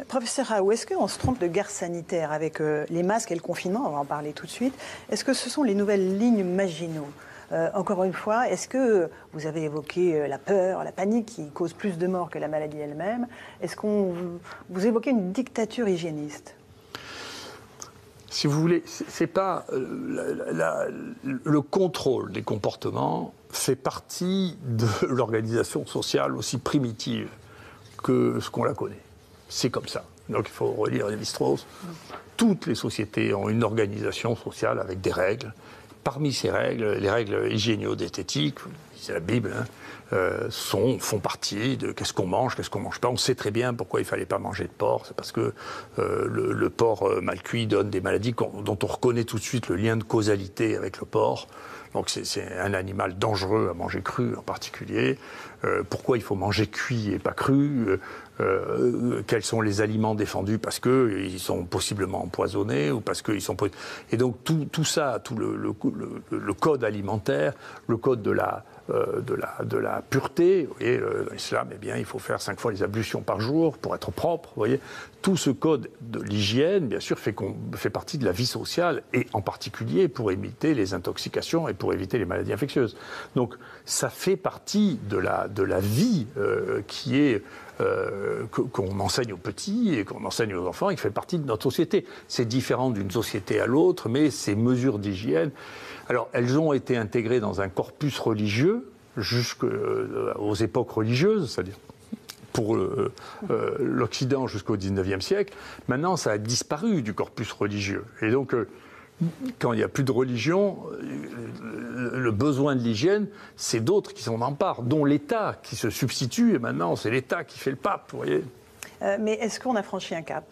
Professeur Raoult, est-ce qu'on se trompe de guerre sanitaire avec les masques et le confinement? On va en parler tout de suite. Est-ce que ce sont les nouvelles lignes Maginot? Encore une fois, est-ce que vous avez évoqué la peur, la panique qui cause plus de morts que la maladie elle-même? Est-ce qu'on vous évoquez une dictature hygiéniste? Si vous voulez, c'est pas le contrôle des comportements fait partie de l'organisation sociale aussi primitive que ce qu'on la connaît. C'est comme ça. Donc il faut relire Lévi-Strauss. Toutes les sociétés ont une organisation sociale avec des règles. Parmi ces règles, les règles hygiéno-diététiques, c'est la Bible, font partie de qu'est-ce qu'on mange pas. On sait très bien pourquoi il ne fallait pas manger de porc. C'est parce que le porc mal cuit donne des maladies dont on reconnaît tout de suite le lien de causalité avec le porc. Donc c'est un animal dangereux à manger cru en particulier. Pourquoi il faut manger cuit et pas cru? Quels sont les aliments défendus parce qu'ils sont possiblement empoisonnés ou parce qu'ils sont... Et donc tout ça, tout le code alimentaire, le code de la pureté, vous voyez, l'islam, eh bien, il faut faire 5 fois les ablutions par jour pour être propre, vous voyez. Tout ce code de l'hygiène, bien sûr, fait partie de la vie sociale, et en particulier pour éviter les intoxications et pour éviter les maladies infectieuses. Donc, ça fait partie de la vie qui est... qu'on enseigne aux petits et qu'on enseigne aux enfants, il fait partie de notre société. C'est différent d'une société à l'autre, mais ces mesures d'hygiène, alors elles ont été intégrées dans un corpus religieux jusqu'aux époques religieuses, c'est-à-dire pour l'Occident jusqu'au XIXe siècle. Maintenant, ça a disparu du corpus religieux. Et donc, quand il n'y a plus de religion, le besoin de l'hygiène, c'est d'autres qui s'en emparent, dont l'État qui se substitue, et maintenant c'est l'État qui fait le pape, vous voyez. Mais est-ce qu'on a franchi un cap?